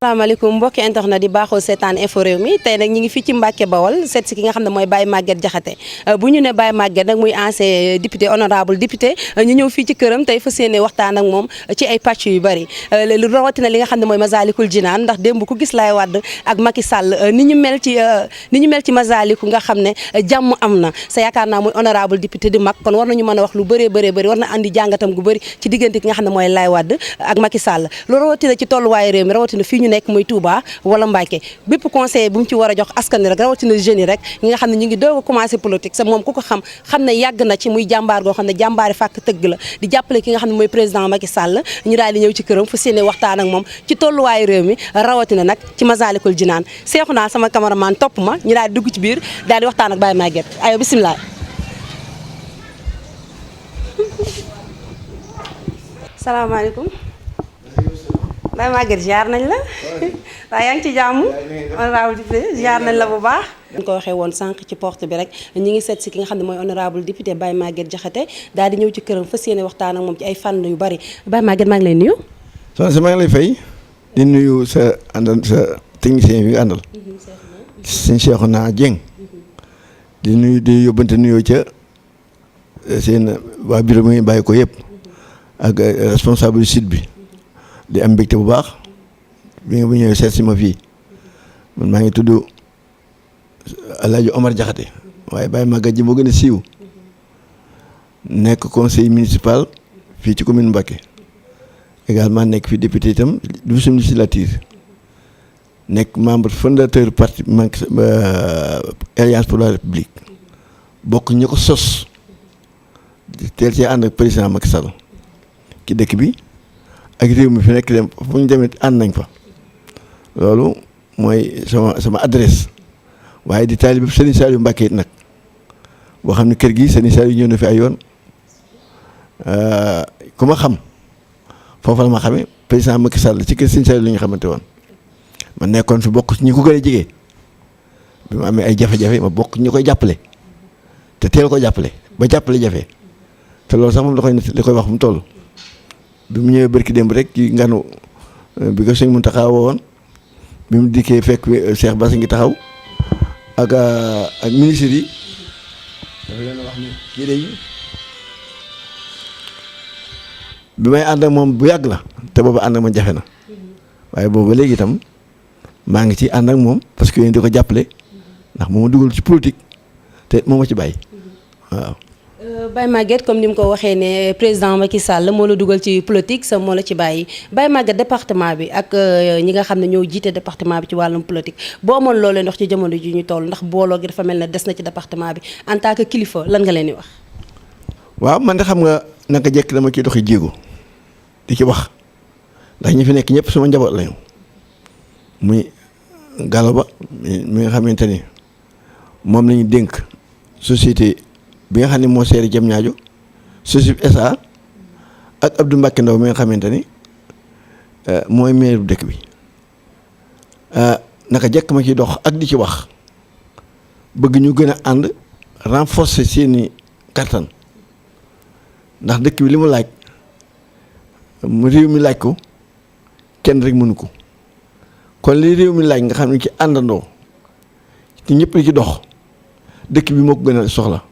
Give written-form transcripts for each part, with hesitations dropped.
asalaamaaleykum mbokki internet di baaxoo seetaan info réew mi tey nag ñi ngi fii ci Mbàkke Bawol seet si ki nga xam ne mooy Baye Maguette Diakhaté bu ñu ne Baye Maguette nag muy ancien député honorable député ñu ñëw fii ci këram tey fas yéene waxtaan ak moom ci ay pàcc yu bëri lu rawatina li nga xam ne mooy Masalikul Jinaan ndax démb ku gis Laye Wade ak Macky Sall ni ñu mel ci Masaliku nga xam ne jàmm am na sa yaakaar naa muy honorable député di mag kon war nañu mën a wax lu bëree war na andi jàngatam gu bëri ci diggante ki nga xam ne mooy Laye Wade ak Macky Sall lu rawatina ci tolluwaayu réew mi rawatina fii ñu nekk muy Touba wala Mbacké bépp conseiller bu mu ci war a jox askan wi rek rawatina jeunes yi rek ñi nga xam ne ñu ngi doog a commencé politique sa moom ku ko xam ne yàgg na ci muy jàmbaar goo xam ne jàmbaari fàkk tëgg la di jàppale ki nga xam ne mooy président Macky Sall ñu daal di ñëw ci këram fa séene waxtaan ak moom ci tolluwaayu réew mi rawatina nag ci Masalikul Jinaan seexu naa sama cameraman topp ma ñu daal di dugg ci biir daal di waxtaan ak Baye Maguette ayo bisimilah. salaamaaleykum Baye Maguette ziar nañ la waaye yaa ngi ci jàmm honorable député ziar nañ la bu baax dañ ko waxee woon sànq ci porte bi rek ñi ngi seet si ki nga xam ne mooy honorable député Baye Maguette Diakhaté daal di ñëw ci këram fas yéene waxtaan ak moom ci ay fànn yu bari Baye Maguette maa ngi lay nuyu soxna si maa ngi lay fay di nuyu sa technicien bi nga àndal sëñ Cheikhouna Dieng di nuyu di yóbbante nuyoo ca seen waa bureau bi ngeen bàyyi ko yëpp ak responsable site bi di am mbégte bu baax bi nga bu ñëwee seet si ma fii man maa ngi tudd El Hadj Omar Diakhaté waaye Baye Maguette ji moo gën a siiw nekk conseil municipal fii ci commune Mbacké également nekk fi député itam douzième législature nekk membre fondateur parti Alliance pour la République bokk ñi ko sos teel cee ànd ak président Macky Sall ci dëkk bi ak réew mi fi nekk dem fu ñu demee ànd nañ fa loolu mooy sama adresse waaye di taalibe Serigne Saliou Mbacké it nag boo xam ne kër gi Serigne Saliou ñëw na fi ay yoon ku ma xam foofu la ma xamee président Macky Sall ci kër Serigne Saliou la ñu xamante woon ma nekkoon fi bokk ñi ko gën a jege bi ma amee ay jafe-jafe ma bokk ñi koy jàppale te teel ko jàppale ba jàppale jafe te loolu sax moom da koy wax fu mu toll. bi mu ñëwee barki démb rek ci nganu bi ko sëñ Mountakha woon bi mu dikkee fekk Cheikh Bass ngi taxaw ak ministre yi dafa leen wax ni kii de bi may ànd ak moom bu yàgg la te boobu ànd ak man jafe na waaye boobu ba léegi itam maa ngi ci ànd ak moom parce que yéen di ko jàppale ndax moo ma dugal ci politique te moo ma ci bàyyi waaw. Baye Maguette comme ni mu ko waxee ne président Macky Sall moo la dugal ci politique sa moo la ci bàyyi Baye Maguette département bi ak ñi nga xam ne ñoo jiite département bi ci wàllum politique boo amoon loo leen wax ci jamono ji ñu toll ndax booloo gi dafa mel ne des na ci département bi en tant que kilifa lan nga leen di wax. waaw man de xam nga naka jekk dama ciy doxi jéego di ci wax ndax ñi fi nekk ñëpp sama njaboot lañu muy Gallo Ba mi nga xamante ni moom la ñu dénk société. bi nga xam ne moo seeri jëm ñaajo SOSIP SA ak Abdou Mbacké Ndaw mi nga xamante ni mooy maire bu dëkk bi naka jekk ma ci dox ak di ci wax bëgg ñu gën a ànd renforcer seeni kattan ndax dëkk bi li mu laaj mu réew mi laaj ko kenn rek mënu ko kon li réew mi laaj nga xam ne ci àndandoo ci ñëpp di ci dox dëkk bi moo ko gën a soxla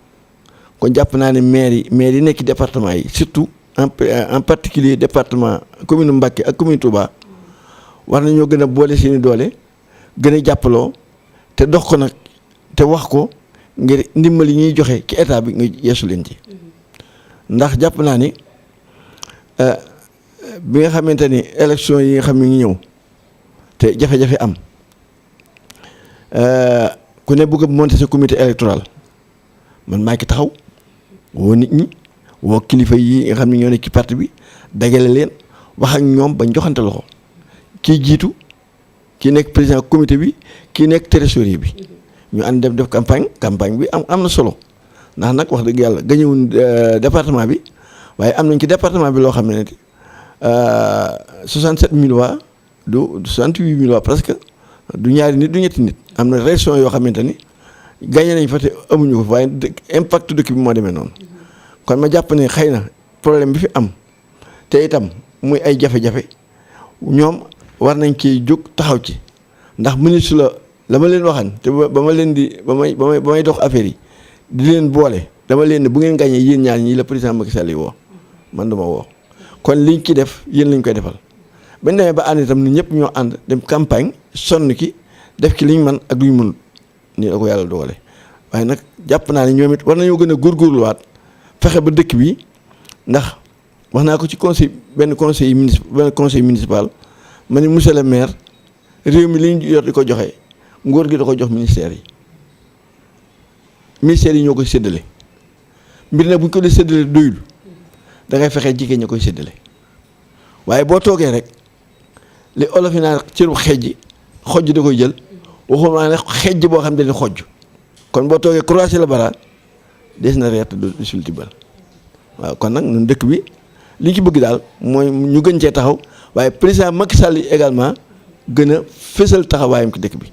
kon jàpp naa ne maire yi nekk département yi surtout en particulier département commune Mbacké ak commune Touba war nañoo gën a boole seeni doole gën a jàppaloo te dox ko nag te wax ko ngir ndimbal yi ñuy joxe ci état bi nga yeesu leen ci ndax jàpp naa ni bi nga xamante ni élection yi nga xam ne ngi ñëw te jafe-jafe am ku ne bëgg a monter sa comité électoral man maa ngi taxaw woo nit ñi woo kilifa yi nga xam ne ñoo nekk ci parti bi dagale leen wax ak ñoom bañ joxante loxo kii jiitu kii nekk président comité bi kii nekk trésorier bi ñu ànd def campagne bi am na solo ndax nag wax dëgg yàlla gañewuñ département bi waaye am nañ ci département bi loo xam ne 67000 voix du 68000 voix presque du ñaari nit du ñetti nit am na région yoo xamante ni gagné nañ fa te amuñu ko waaye impact dëkk bi moo demee noonu kon ma jàpp ne xëy na problème bi fi am te itam muy ay jafe-jafe ñoom war nañ ci jóg taxaw ci ndax ministre la ma leen waxan te ba ma leen di ba may dox affaire yi di leen boole dama leen ne bu ngeen gàñee yéen ñaar ñii la président Macky Sall yi woo man duma woo kon liñ ci def yéen lañ koy defal bañ demee ba ànd itam ñun ñëpp ñoo ànd dem campagne sonn ki def ki liñ man ak luñ mënul nii la ko yàlla dogale waaye nag jàpp naa ne ñoom it war nañoo gën a góorgóorluwaat fexe ba dëkk bi ndax wax naa ko ci benn conseil municipal ma ne monsieur le maire réew mi li ñu yor di ko joxe nguur gi da ko jox ministères yi ñoo koy séddale mbir nag bu ñu ko dee séddale doyul da ngay fexe jigéen ña koy séddale waaye boo toogee rek li olof yi naan cëru xejji xojj da koy jël waxuma ne xejj boo xam ne dañuy xojj kon boo toogee croiser la bara des na reet du sulti bal waaw kon nag ñun dëkk bi li ci bëgg daal mooy ñu gën cee taxaw waaye président Macky Sall yi également gën a fësal taxawaayam ci dëkk bi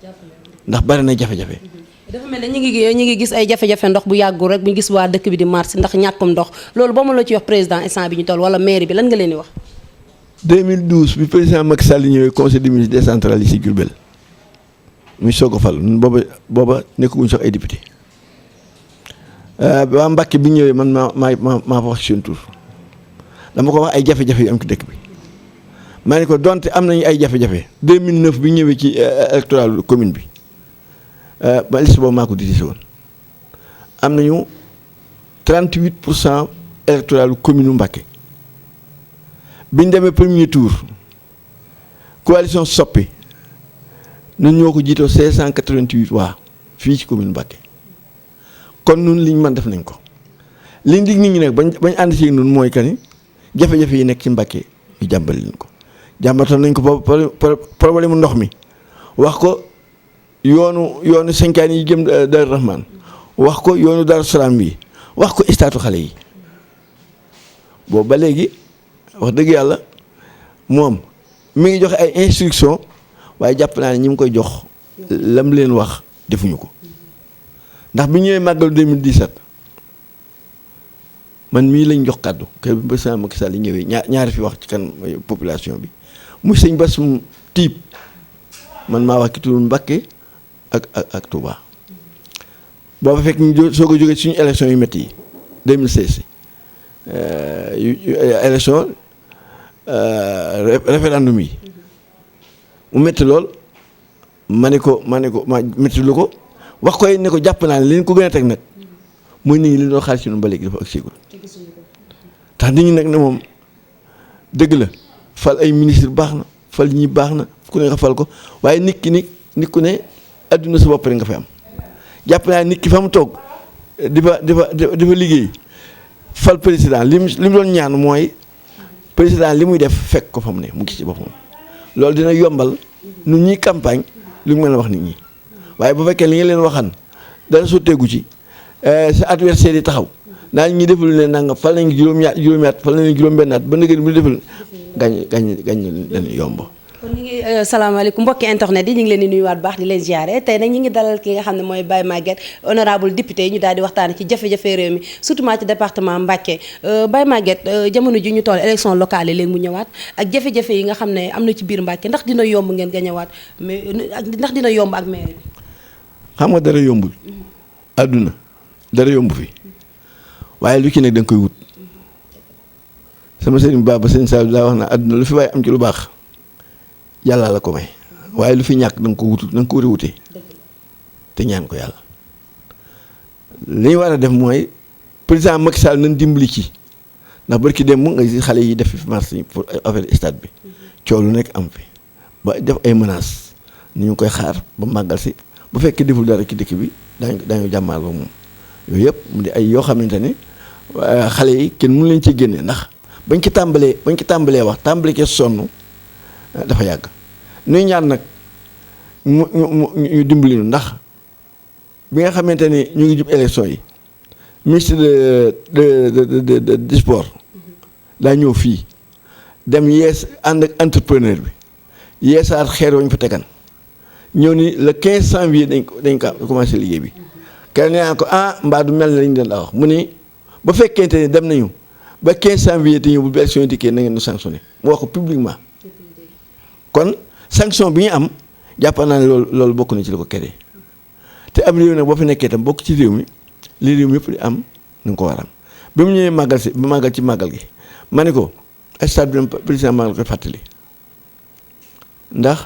ndax bari na jafe-jafe. dafa mel ne ñu ngi gis ay jafe-jafe ndox bu yàggul rek bu ñu gis waa dëkk bi di mars ndax ñàkkum ndox loolu ba mu la ci wax président instant bi ñu toll wala mairie bi lan nga leen di wax. 2012 bi président Macky Sall ñëwee conseil des ministres décentralisé ci Diourbel muy soog a fal ñun booba nekkuñu sax ay député waa Mbàkke bi ñëwee man maa fa wax seen tur dama ko wax ay jafe-jafe yu am ci dëkk bi maa ne ko donte am nañu ay jafe-jafe 2009 bi ñëwee ci électoral commune bi ba liste boobu maa ko dirigé woon am nañu 38% électoral commune Mbàkke biñ demee premier tour coalition Soppi ñun ñoo ko jiitoo 588 waa fii ci commune Mbàkke kon nun liñ mën def nañ ko liñ dig nit ñi nag bañ ànd ci nun mooy que ni jafe-jafe yi nekk ci Mbàkke ñu jàmbale leen ko jàmbatoon nañ ko problème ndox mi wax ko yoonu sankaan yi jëm Daaru Rahman wax ko yoonu Daaru Salaam bi wax ko istaatu xale yi boobu ba léegi wax dëgg yàlla moom mi ngi joxe ay instruction waaye jàpp naa ne ñi mu koy jox lam leen wax defuñu ko ndax bi ñëwee màggal 2017 man mii lañ jox kàddu kër bi président Macky Sall yi ñëwee ñaari fi wax ci kan population bi muy sëñ Bass Tiib man maa wax ki turu Mbacké ak Touba booba fekk ñu soog a jógee suñu élection yu métti yi 2016 élection référendum yi mu métti lool ma métti lu ko wax koy ne ko jàpp naa ne leen ko gën a teg nag mooy nit ñi li doon xaar ci ñun ba léegi dafa ak sigul tax nit ñi nag ne moom dëgg la fal ay ministre baax na fal ñi baax na ku ne nga fal ko waaye nit ku ne adduna sa bopp rek nga fi am jàpp naa nit ki fa mu toog di fa liggéey fal président li mu doon ñaan mooy président li muy def fekk ko fa mu ne mu gis ci boppam loolu dina yombal nu ñuy campagne lu mu mën a wax nit ñi waaye bu fekkee li nga leen waxan dara sotteegu ci sa adversaire yi taxaw naa ñi defal leen nanga fal nañ juróomi at fal nañ juróom-benn at ba ndëgën mu defal gañ leen yomb. kon ñu ngi salaamaaleykum mbokki internet yi ñu ngi leen di nuyuwaat baax di leen ziare tey nag ñu ngi dalal ki nga xam ne mooy Baye Maguette honorable député ñu daal di waxtaane ci jafe-jafe réew mi surtout ci département Mbacké Baye Maguette jamono ji ñu toll élection locale yi léegi mu ñëwaat ak jafe-jafe yi nga xam ne am na ci biir Mbacké ndax dina yomb ngeen gañewaat mais ndax dina yomb ak maire bi. xam nga dara yombul. àdduna dara yomb fi waaye lu ci nekk da nga koy wut sama sëriñ ba sëriñ Sall daa wax na àdduna lu fi waaye am ci lu baax yàlla la ko may waaye lu fi ñàkk da nga ko wutul da nga ko war a wutee te ñaan ko yàlla li ñu war a def mooy président Macky Sall nañ dimbali ci ndax barki démb nga gis xale yi def fi marche pour affaire stade bi coow lu nekk am fi ba def ay menaces ni ñu koy xaar ba màggal si bu fekkee deful dara ci dëkk bi daañu jàmmaar ba moom yooyu yëpp mu di ay yoo xamante ni xale yi kenn mënu leen ci génne ndax bañ ci tàmbalee wax tàmbali ke sonn dafa yàgg nuy ñaan nag ñu dimbali ñu ndax bi nga xamante ni ñu ngi jub élection yi ministre de sport daa ñëw fii dem ànd ak entrepreneur bi yeesaat xeer wañ fa tegan ñëw ni le 15 janvier dañ ko commencé liggéey bi kenn nee naa ko mbaa du mel ne lañ leen daa wax mu ni ba fekkente ne dem nañu ba 15 janvier te ñëw bu élection yi dikkee na ngeen ñu sanctionné mu wax ko publiquement kon sanction bi ñu am jàpp naa ne loolu bokk na ci li ko créé te am réew nag boo fi nekkee tam bokk ci réew mi li réew mi yëpp di am ni nga ko war a am bi mu ñëwee màggal si ba màggal ci màggal gi ma ne ko stade bi président maa ngi koy fàttali ndax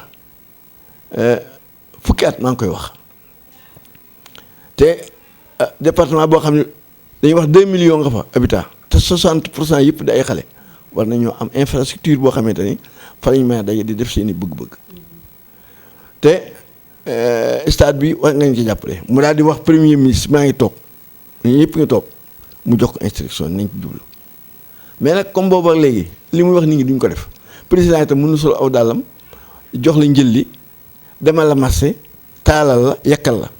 fukki at maa ngi koy wax te département boo xam ne dañuy wax 2 millions nga fa habitants te 60% yëpp di ay xale war nañoo am infrastructure boo xamante ni fa lañ mën a daje di def seen i bëgg-bëgg te stade bi war nga ñu ci jàppale mu daal di wax premier ministre maa ngi toog ñun ñëpp nga toog mu jox ko instruction nañ ci jublu mais nag comme boobu ak léegi li muy wax nit ñi duñ ko def président itam mënu solo aw dàllam jox la njël li demal la marché taalal la yakkal la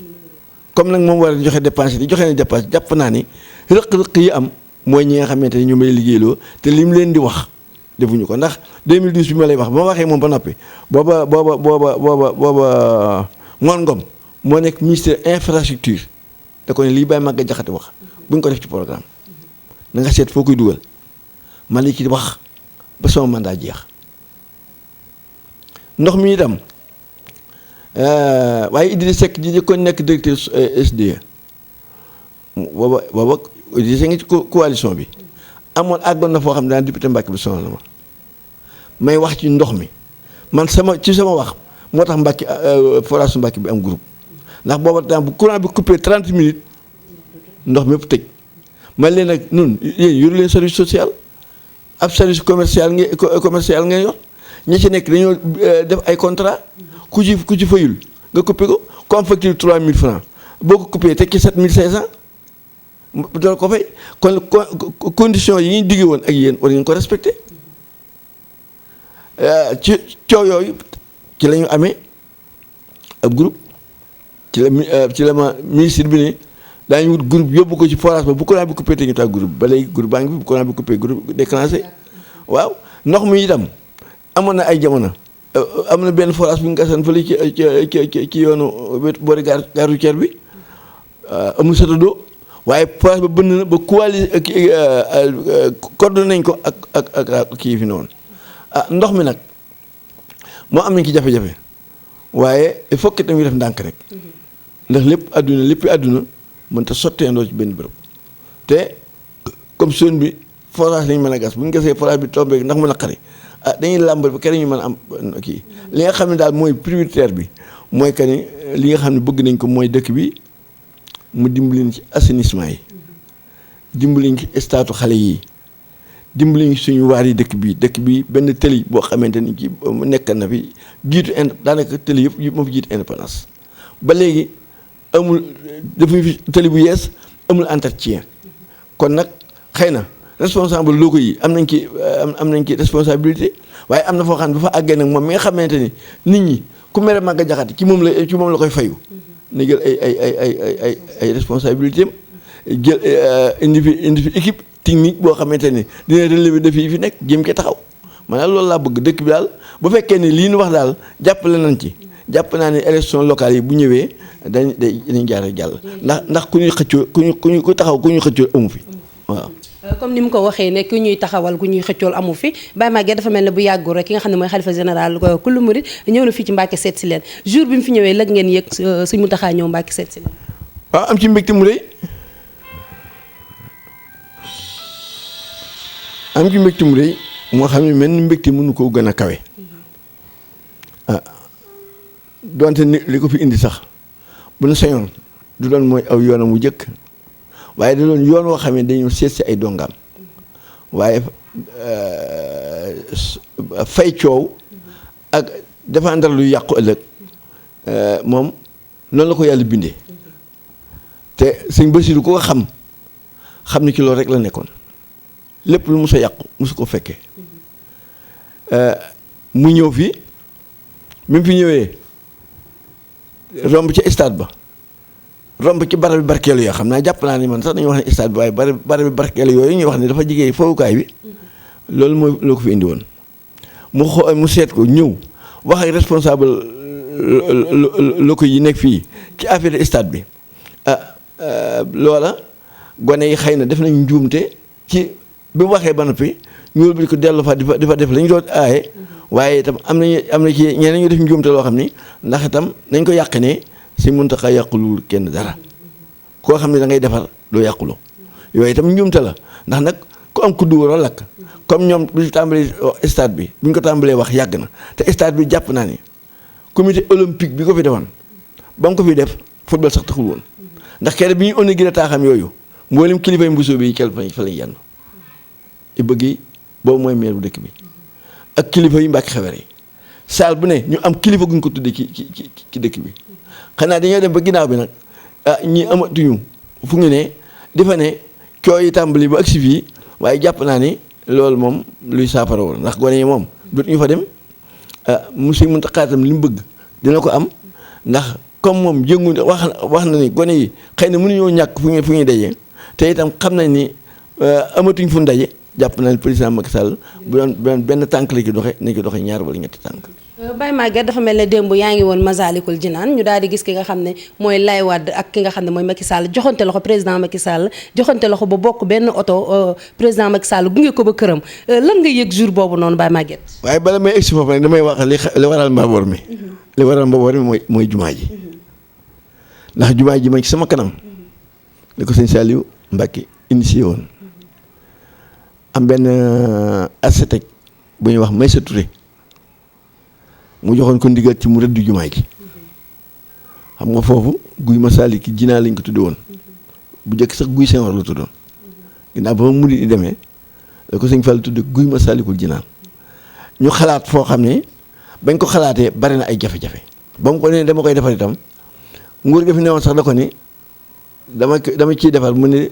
comme nag moom war a joxe dépense di joxe ne dépense jàpp naa ni rëq-rëq yi am mooy ñi nga xamante ni ñoom lay liggéeyloo te lim leen di wax defuñu ko ndax 2012 bi ma lay wax ba ma waxee moom ba noppi booba Ngoon Ngom moo nekk ministère infrastructure da ko ne lii Baye Maguette Diakhaté wax buñ ko def ci programme na nga seet foo koy dugal man li ci wax ba sama mandat jeex ndox mi itam waaye Idrissa Seck ji ko nekk directeur SDE booba Idrissa ngi ci coalition bi amoon àggoon na foo xam ne daan député Mbacke bi sonal na ma may wax ci ndox mi man sama wax moo tax Mbacke forage Mbacke bi am groupe ndax booba temps bu courant bi coupé 30 minutes ndox mi yëpp tëj man leen nag nun yéen yoru leen service social ab service commercial ngeen yor ñi ci nekk dañoo def ay contrat ku ci fayul nga coupé ko comme facture 3000 francs boo ko coupé teg ci 7500 doon ko fay kon condition yi ñuy digge woon ak yéen war ngeen ko respecté ci coow yooyu ci la ñu amee ab groupe ci la ma ministre bi ne daañu wut groupe yóbbu ko ci forage ba bu courant bi coupé te ñu taal groupe ba léegi groupe baa ngi fi bu courant bi coupé groupe déclenché waaw ndox mi itam amoon na ay jamono am na benn forage bu ñu gasan fële ci yoonu boori gare routière bi amul satadoo waaye forage ba bënn na ba coordonné nañ ko ak kii fi noonu ndox mi nag moo am nañ ci jafe-jafe waaye il faut que tamit def ndànk rek ndax lépp àdduna mën ta sotteendoo ci benn bërëb te comme zone bi forage lañ mën a gas bu ñu gasee forage bi tombé ndax mu naqari dañuy làmbal ba kenn ñu mën a am kii li nga xam ne daal mooy prioritaire bi mooy que ni li nga xam ne bëgg nañ ko mooy dëkk bi mu dimbali ci assainissement yi dimbali ci statu xale yi dimbali suñu waar yi dëkk bi benn tëli boo xamante ni ci nekk na fi jiitu daanaka tëli yëpp moo fi jiitu indépendance ba léegi amul defuñu fi tëli bu yees amul entretien kon nag xëy na responsable locaux yi am nañ ci responsabilité waaye am na foo xam ne bu fa àggee nag moom mi nga xamante ni nit ñi ku mere Maguette Diakhaté ci moom la koy fayu na jël ay responsabilité am jël indi fi équipe technique boo xamante ni dina relever défi yi fi nekk jéem ci taxaw maanaam loolu laa bëgg dëkk bi daal bu fekkee ni lii ñu wax daal jàppale nañ ci jàpp naa ne élection locale yi bu ñëwee dañ jaare jàll ndax ku ñuy xëccoo ku taxaw ku ñuy xëccoo amu fi waaw. comme ni mu ko waxee ne ku ñuy taxawal ku ñuy xëccool amu fi Baye Maguette dafa mel ne bu yàggul rek ki nga xam ne mooy xalifa général kullu murid ñëw na fii ci Mbacke seet si leen jour bi mu fi ñëwee lag ngeen yëg Sëñ Mountakha ñëw Mbacke seet si leen. waaw am ci mbégte mu rëy moo xam ne mel ni mbégte mënu koo gën a kawe donte ni li ko fi indi sax bu nu sañoon du doon mooy aw yoonam wu jëkk waaye da doon yoon woo xam ne dañoo seet si ay dongaam waaye fay coow ak défendre lu yàqu ëllëg moom noonu la ko yàlla bindee te sëñ Basiru ko xam ne ci loolu rek la nekkoon lépp lu mus a yàqu musu ko fekkee mu ñëw fii bi mu fi ñëwee romb ci stade ba romb ci barab bi barkeelu yoo xam naa jàpp naa ni man sax dañuy wax ne stade bi waaye barab bi barkeelu yooyu ñuy wax ne dafa jigéen fowukaay bi loolu mooy loo ko fi indi woon mu seet ko ñëw wax ak responsable locaux yi nekk fii ci affaire stade bi loola gone yi xëy na def nañ njuumte ci bi mu waxee ba noppi ñu wëlbati ko dellu fa di fa def la ñu doon aaye waaye itam am na ci ñeneen ñu def njuumte loo xam ni ndax itam nañ ko yàq ne si Muntaxa yàqulul kenn dara koo xam ne da ngay defar doo yàquloo yooyu itam njuumte la ndax nag ku am kuddu waroo lakk comme ñoom bu ñu tàmbalee stade bi bu ñu ko tàmbalee wax yàgg na te stade bi jàpp naa ni comité olympique bi ko fi defoon ba mu ko fi def football sax taxul woon ndax kenn bi ñu inauguré taaxam yooyu mboolem kilifay mbusoo bi kel fa lañ yenn i bëgg boobu mooy maire bu dëkk bi ak kilifa yi Mbàkke Xewar yi saal bu ne ñu am kilifa guñ ko tuddee ci dëkk bi xanaa dañoo dem ba ginnaaw bi nag ñi amatuñu fu ñu ne di fa ne coow yi tàmbali ba agsi fii waaye jàpp naa ni loolu moom luy saafara woon ndax gone yi moom dootuñu fa dem monsieur Mountakha tam li mu bëgg dina ko am ndax comme moom jëngu wax na ni gone yi xëy na mënuñoo ñàkk fu ñuy dajee te itam xam nañ ni amatuñ fu ndaje jàpp naa ni président Macky Sall bu doon benn tànk la ci doxe nañ ko doxe ñaar wala ñetti tànk. Baye Maguette dafa mel ne démb yaa ngi woon Masalikul Jinaan ñu daal di gis ki nga xam ne mooy Laye Wade ak ki nga xam ne mooy Macky Sall joxante loxo président Macky Sall joxante loxo ba bokk benn oto président Macky Sall gunge ko ba këram lan nga yëg jour boobu noonu Baye Maguette. waaye bala may egsi foofu nag damay wax li waral mbaboor mi. li waral mbaboor mi mooy jumaa ji ndax jumaa ji ma ci sama kanam da ko sëñ Saliou Mbacké initié woon am benn architecte bu ñuy wax Maysa Touré mu joxoon ko ndigal ci mu rëdd jumaa ji xam nga foofu guy Masaalikul Jinaan lañ ko tudde woon bu njëkk sax guy Senghor la tuddoon ginnaaw ba ma mu di demee da ko sëñ Fall tudde guy Masaalikul Jinaan ñu xalaat foo xam ne bañ ko xalaatee bari na ay jafe-jafe ba mu ko ne dama koy defar itam nguur ga fi newoon sax da ko ni dama ciy defar mu ne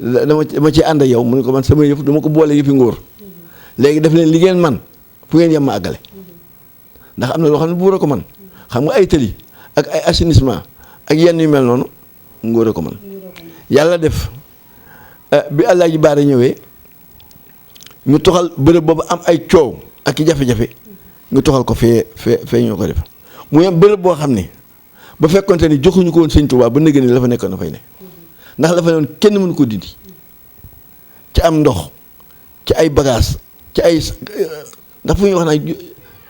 dama ciy ànd ak yow mu ne ko man sama yëf dama ko boole yëfi nguur léegi def leen li ngeen man fu ngeen yem ma àggale ndax am na loo xam ne buur a ko man xam nga ay tëli ak ay assainissement ak yenn yu mel noonu nguur a ko man yàlla def bi Alaaji Baara ñëwee ñu toxal bërëb boobu am ay coow ak i jafe-jafe ñu toxal ko fee ñoo ko def mu yem bërëb boo xam ne ba fekkonte ni joxuñu ko woon Sëñ Tuubaa ba nëgë ni la fa nekkoon dafay ne ndax la fa ne kenn mënu ko dindi ci am ndox ci ay bagages ci ay ndax fu ñuy wax nag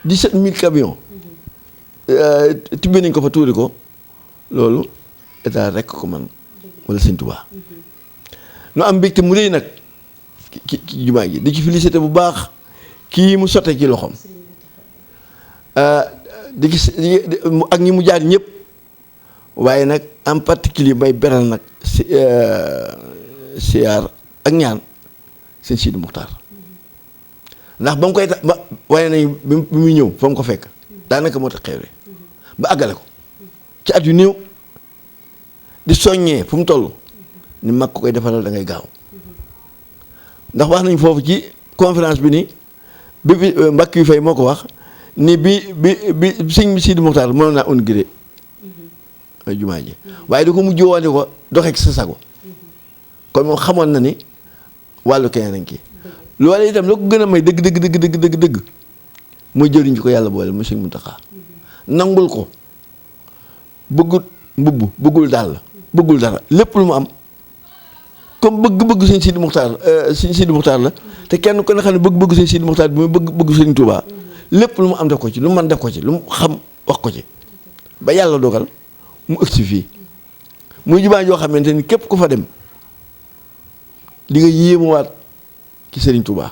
17000 camions tibbee nañ ko fa tuuri ko loolu état rekk ko man wala Sëñ Tuubaa nu am mbégte mu rëy nag ci jumaa ji di ci félicité bu baax kii mu sotte ci loxoom di gis ak ñi mu jaar ñëpp waaye nag en particulier may beral nag siyaar ak ñaan sëñ Sidi Muxtaar ndax ba mu koy ba waaye nañ bi muy ñëw fa mu ko fekk daanaka moo tax xewle ba àggale ko ci at yu néew di soññee fu mu toll ni mag ko koy defaral da ngay gaaw ndax wax nañ foofu ci conférence bi ni bi mbakk yu fay moo ko wax ni bi sëñ Sidi Muxtaar mënoon naa inauguré jumaa ji waaye da ko mujj woone ko doxee sa sago kon moom xamoon na ni wàllu keneen nañ kii loolu itam la ko gën a may dëgg mooy jëriñ ci ko yàlla boole mu sëñ Muntaxa nangul ko bëggul mbubb bëggul dàll bëggul dara lépp lu mu am comme bëgg-bëgg sëñ Sidi Muxtaar la te kenn ko ne xam ne bëgg-bëgg sëñ Sidi Muxtaar bi muy bëgg sëñ Tuubaa lépp lu mu am def ko ci lu mu mën def ko ci lu mu xam wax ko ci ba yàlla dogal mu ëgsi fii muy jumaa joo xamante ni képp ku fa dem di nga yéemuwaat ci Serigne Touba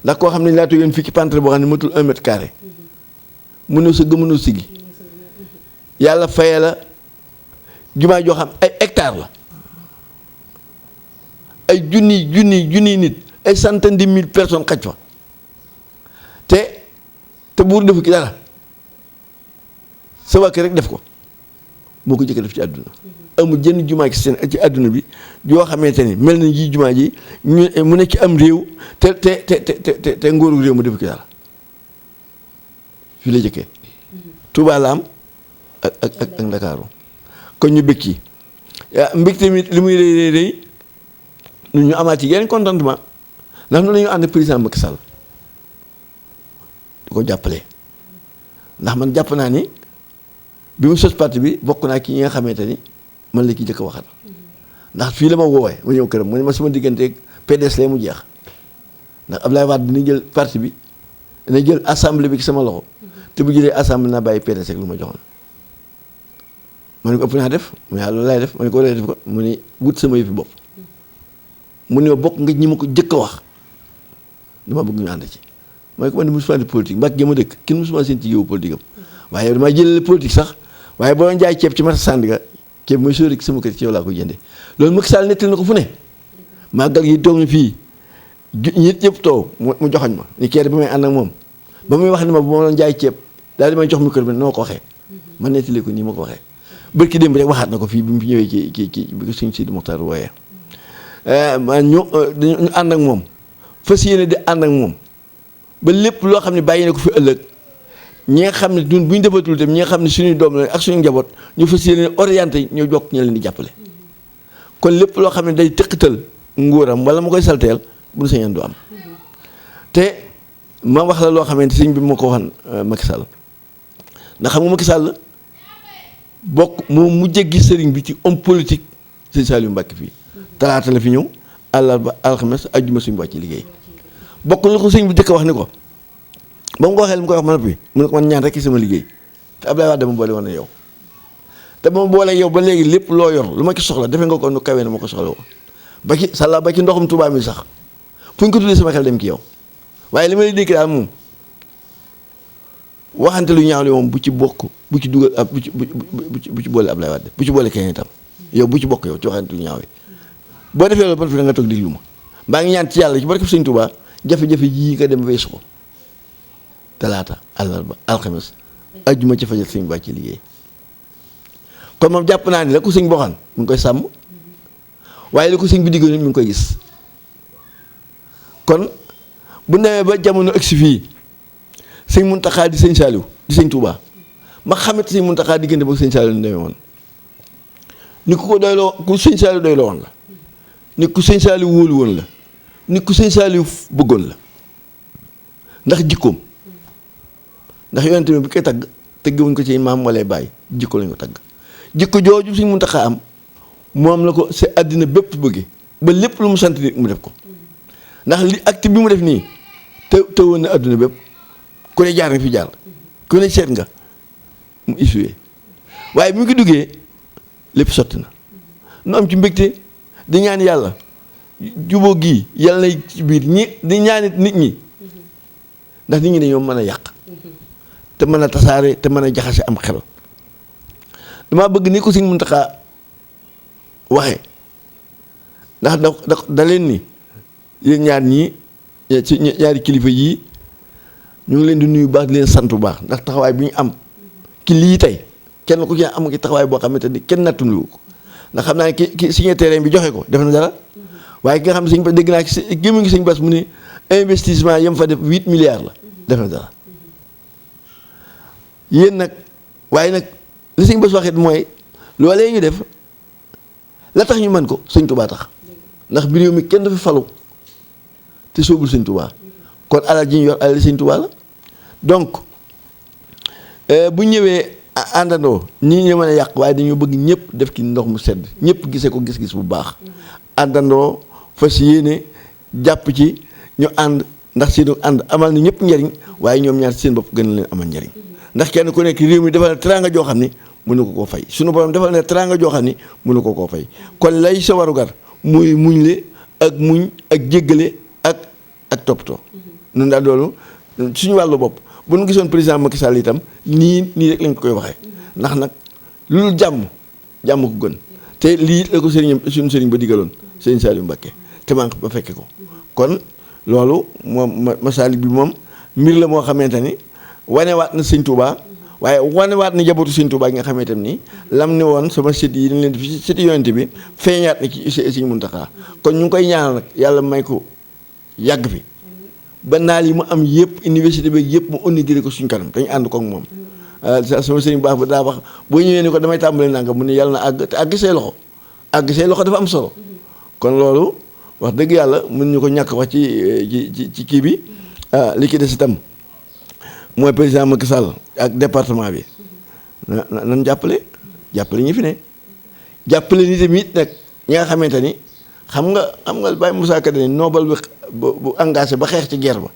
ndax koo xam ne laa yoon fii ci pantre boo xam ne matul 1 mètre carré mënoo sa mënoo sigi yàlla faye la jumaa joo xam ay hectare la ay junniy nit ay centaine de mille personnes xaj fa te buur defu ki dara sa wàkk rek def ko moo ko jëkk def ci àdduna amul jënn jumaa ci àdduna bi yoo xamante ni mel na ji jumaa ji mu ne ci am réew te ngóoru réew mu def ki dara fii la jëkkee Tuubaa la am ak Ndakaaru kon ñu bëgg ci mbég tamit li muy rëy ñun ñu amaat ci yeneen contentement ndax noonu la ñu ànd président Macky Sall di ko jàppale ndax man jàpp naa ni bi mu sos parti bi bokk naa ki ñi nga xamante ni man la ki jëkk waxat ndax fii la ma woowee ma ñëw këram mu ne ma sama digganteeg PDS lee mu jeex ndax Abdoulaye Wade dina jël parti bi dina jël assemblée bi ci sama loxo te bu jëlee assemblée naa bàyyi PDS ak lu ma joxoon. ma ne ko ëpp naa def mu ne loolu laay def ma ne ko lay def ko mu ne wut sama yëfi bopp mu ne ma bokk nga ñi ma ko jëkk a wax dama bëgg ñu ànd ci. ma ne ko man de musuma di politique mbàkk gi ma dëkk kenn musuma seen ci géewu politique am waaye yow damaa jëlale politique sax waaye boo jaay ceeb ci marché Sandaga ceeb mooy sóori sama kër ci yow laa ko jëndee loolu Macky Sall nettali na ko fu ne màggal gi toog na fii ñit ñëpp toow mu joxoñ ma ni kee ba may ànd ak moom ba muy wax ni ma bu ma doon jaay ceeb daal di may jox micro bi noo ko waxee ma nettali ko nii ma ko waxee bërki démb rek waxaat na ko fii bi mu fi ñëwee ci bi ko suñ Sidi Mokhtar wooyee ñu ànd ak moom fas yéene di ànd ak moom ba lépp loo xam ne bàyyi na ko fi ëllëg ñi nga xam ne ñun bu ñu defatul tam ñi nga xam ne suñuy doom la ak suñu njaboot ñu fas yéene orienté ñu jokk ñu leen di jàppale kon lépp loo xam ne day tëqatal nguuram wala mu koy salteel bu ñu sañoon du am te ma wax la loo xamante sëñ bi moo ko waxoon Macky Sall ndax xam nga Macky Sall bokk moo mujjee gis sëriñ bi ci homme politique sëñ Saliou Mbacké fii talaata la fi ñëw àllarba alxames ajjuma suñu wàcc liggéey bokk na ko sëñ bi jëkk wax ni ko ba mu ko waxee li mu koy wax ma noppi mu ne ko man ñaan rek sama liggéey te Abdoulaye Wade dama boole woon yow te ba ma boole yow ba léegi lépp loo yor lu ma ci soxla defe nga ko nu kawee na ma ko soxla woo ba ci sàlla ba ci ndoxum Tuubaa mi sax fu ñu ko tuddee sama xel dem ki yow waaye li ma lay dégg daal moom waxante lu ñaaw li moom bu ci bokk bu ci dugal ab bu ci boole Abdoulaye Wade bu ci boole keneen itam yow bu ci bokk yow ci waxante lu ñaaw yi boo defee loolu ba fi da nga toog diglu ma mbaa ngi ñaan ci yàlla ci barke Sëñ Tuubaa jafe-jafe yii nga dem weesu ko talaata àllarba alxames ajjuma ci fajar sëñ bàcc ci liggéey kon moom jàpp naa ni la ko sëñ boxan mu ngi koy sàmm waaye la ko sëñ bi diggoon mu ngi koy gis kon bu demee ba jamono agsi fii sëñ Muntaxa di sëñ Saliou di sëñ Touba ma xamante sëñ Muntaxa diggante ba sëñ Saliou ni demee woon ni ku ko doyloo ku sëñ Saliou doyloo woon la ni ku sëñ Saliou wóolu woon la ni ku sëñ Saliou bëggoon la ndax jikkoom ndax yonent bi bu koy tagg tëggewuñ ko ci maam wala bàyyi jikko lañ ko tagg jikko jooju sëñ Muntaxa am moom la ko sa àddina bépp bëgge ba lépp lu mu sant nit mu def ko ndax li acte bi mu def nii te woon na àdduna bépp ku ne jaar nga fi jaar ku ne seet nga mu issué waaye bi mu ko duggee lépp sotti na nu am ci mbégte di ñaan yàlla jubóo gii yàlla na ci biir ñi di ñaanit nit ñi ndax nit ñi dañoo mën a yàq te mën a tasaare te mën a jaxase am xel dama bëgg ni ko Sëñ Muntaxa waxe ndax da leen ni yéen ñaar ñii ci ñaari kilifa yii ñu ngi leen di nuyu baax di leen sant bu baax ndax taxawaay bi ñu am ki lii tey kenn ku ci am ki taxawaay boo xamante ni kenn nattunlu ko ndax xam naa ne ki signé terrain bi joxe ko def na dara waaye ki nga xam ne sëñ ba dégg naa ci gémmu ngi sëñ Bass mu ne investissement yam fa def 8 milliards la def na dara yéen nag waaye nag li sëñ Bass waxit mooy loolee ñu def la tax ñu mën ko sëñ Touba tax ndax bi réew mi kenn dafa falu te soobul sëñ Touba kon alal ji ñu yor alal sëñ Touba la donc bu ñëwee àndandoo ñii ñu mën a yàq waaye dañoo bëgg ñëpp def ci ndox mu sedd ñëpp gisee ko gis-gis bu baax àndandoo fas yéene jàpp ci ñu ànd ndax seenu ànd amal na ñëpp njariñ waaye ñoom ñaar seen bopp gën a leen amal njariñ ndax kenn ku nekk réew mi defal na teraanga joo xam ni mënu ko koo fay suñu borom defal na teraanga joo xam ni mënu ko koo fay kon lay sa warugar muy muñ le ak muñ ak jéggale ak toppatoo nun daal loolu suñu wàllu bopp bu nu gisoon président Macky Sall itam nii rek lañ ko koy waxee ndax nag loolu jàmm ko gën te lii la ko sëriñam suñu sëriñ ba digaloon sëriñ Saliou Mbacké te man ba fekke ko kon loolu moom Masalik bi moom mbir la moo xamante ni wanewaat na sëñ Touba waaye wanewaat na njabootu sëñ Touba gi nga xamante ni lam ni woon sama sët yi dañ leen di sëti yonent bi feeñaat na ci sëñ Muntaxa kon ñu ngi koy ñaanal nag yàlla may ko yàgg fi ba naal yi mu am yëpp université bi yëpp mu inauguré ko suñ kanam dañu ànd ko ak moom sama sëriñ baax ba daa wax boo ñëwee ni ko damay tàmbale nanga mu ne yàlla na àgg te àgg say loxo dafa am solo kon loolu wax dëgg yàlla mën ñu ko ñàkk wax ci kii bi li ki des itam mooy président Macky Sall ak département bi nan jàppale ñi fi ne jàppale ni tamit nag ñi nga xamante ni xam nga Baye Moussa Ka ni noobal bu engagé ba xeex ci guerre ba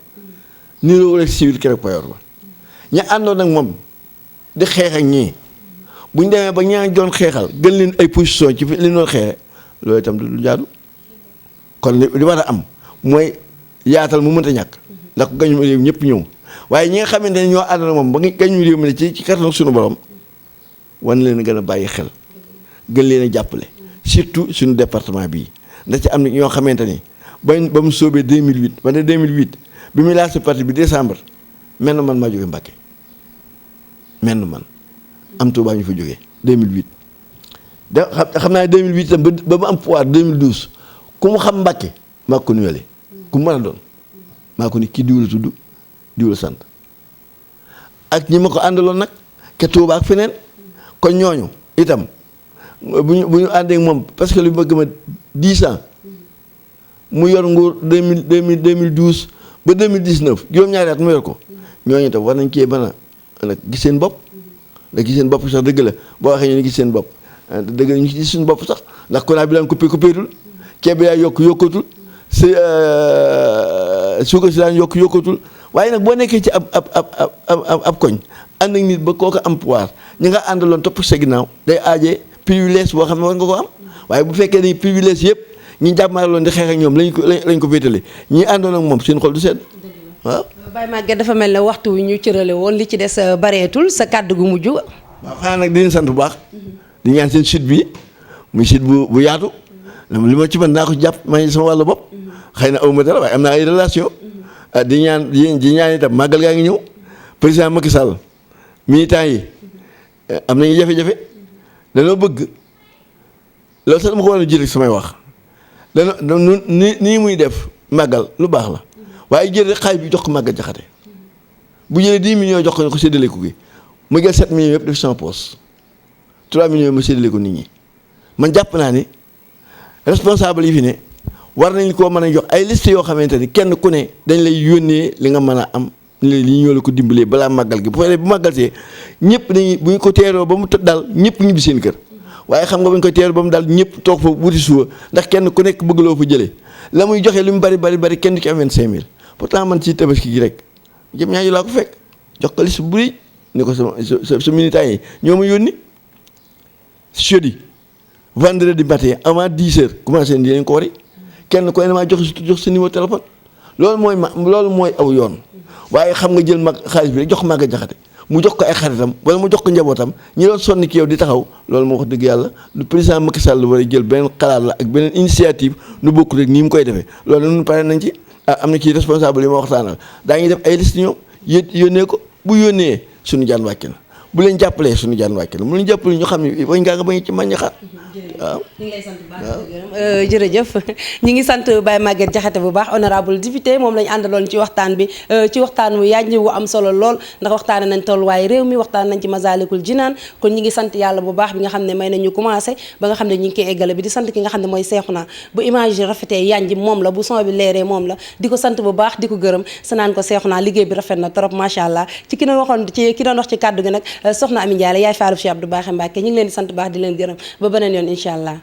niroo rek civil keroog payoor ba ña àndoon ak moom di xeex ak ñii buñ demee ba ñaa doon xeexal gën leen ay position ci li doon xeexe loolu itam du jaadu kon li war a am mooy yaatal mu mënta ñàkk ndax gañu réew ñëpp ñëw waaye ñi nga xamante ne ñoo àndoon ak moom ba gañu réew mi ne ci kàttanu suñu borom wan leen a gën a bàyyi xel gën leen a jàppale surtout suñu département bii ndax ci am na ñoo xamante ni ba mu soobee 2008 ba ne 2008 bi muy laal si parti bi décembre mel na man maa jóge Mbàkke mel na man am Tuubaa ñu fa jógee 2008 da xam naa ne 2008 itam ba mu am pouvoir 2012 ku mu xam Mbàkke maa ko nuyale ku mu mën a doon maa ko ni kii diw la tudd diw la sant ak ñi ma ko àndaloon nag ke Tuubaa ak feneen kon ñooñu itam bu ñu àndee ak moom parce que lu bëgg ma 10 ans mu yor nguur 2012 ba 2019 juróom-ñaari at mu yor ko ñooñu itam war nañ cee mën a nag gis seen bopp da gis seen bopp sax dëgg la boo waxee ñu ne gis seen bopp dëgg la ñu gis suñu bopp sax ndax courant bi daan coupétul ceeb bi daan yokkatul suukar si daan yokkatul waaye nag boo nekkee ci ab koñ ànd ak nit ba kooku am pouvoir ñi nga àndaloon topp sa ginnaaw day aajee privilège boo xam ne war nga ko am waaye bu fekkee ni privilège yëpp ñi jàmmaarloon di xeex ak ñoom lañ ko féetale ñi àndoon ak moom seen xol du sedd waaw. Baye Maguette dafa mel ne waxtu wi ñu cërale woon li ci des bareetul sa kàddu gu mujj. waaw xanaa nag di leen sant bu baax. di ñaan seen site bi muy site bu yaatu. li ma ci mën naa ko jàpp maa ngi sama wàllu bopp. xëy na aw ma dara waaye am naa ay relation di ñaan itam màggal gaa ngi ñëw président Macky Sall militants yi am nañu jafe-jafe dañoo bëgg loolu sax dama ko war a jël samay wax dañoo nii muy def màggal lu baax la waaye jël rek xaalis bi jox ko Maguette Diakhaté bu jëlee 10 millions jox ko séddale ko gi mu jël 7 millions yëpp def sama poche 3 millions ma séddale ko nit ñi man jàpp naa ni responsable yi fi ne war nañ koo mën a jox ay liste yoo xamante ni kenn ku ne dañ lay yónnee li nga mën a am li ñoo la ko dimbalee balaa màggal gi bu fekkee bu màggaltee ñëpp dañuy bu ñu ko teeroo ba mu tëdd daal ñëpp ñibbi seen kër waaye xam nga bu ñu ko teeroo ba mu daal ñëpp toog fa wuti suba ndax kenn ku nekk bëgg loo fa jëlee la muy joxe lu mu bari kenn du ci am 25000 pourtant man ci tabaski gi rek jëm ñaa laa ko fekk jox ko liste bu rëy ni ko sa militants yi ñoo ma yónni jeudi vendredi matin avant 10 heures commencé di leen ko wari kenn ku ne maa jox sa numéro téléphone loolu mooy aw yoon waaye xam nga jël mag xaalis bi rek jox Maguette Diakhaté mu jox ko ay xaritam wala mu jox ko njabootam ñi doon sonni ki yow di taxaw loolu moo wax dëgg yàlla lu président Macky Sall war a jël beneen xalaat la ak beneen initiative nu bokk rek nii mu koy defee loolu nun pare nañ ci am na ci responsable yi ma waxtaanal daa ngi def ay liste ñoom yónnee ko bu yónnee suñu jaan wàcc na bu leen jàppalee suñu jaan wàcc na mu leen jàppalee ñu xam ne wañ ngaa nga bañ ci màññi xaar waaw ñu ngi lay sant bu baax jërëjëf ñu ngi sant Baye Maguette Diakhaté bu baax honorable député moom lañu àndaloon ci waxtaan bi ci waxtaan wu yànj wu am solo lool ndax waxtaane nañ tolluwaaye réew mi waxtaan nañ ci Masaalikul Jinaan kon ñi ngi sant yàlla bu baax bi nga xam ne may nañu commencé ba nga xam ne ñu ngi koy eggale bi di sant ki nga xam ne mooy Seexuna bu image yi rafetee yànj moom la bu son bi leeree moom la di ko sant bu baax di ko gërëm sa naan ko Seexuna liggéey bi rafet na trop macha allah ci ki doon wax ci kàddu gi nag soxna Ami Ndiaye yaay faaru Cheikh Abdou Baaxe Mbàkke ñu ngi leen di sant baax di leen gërëm ba beneen yoon incha allah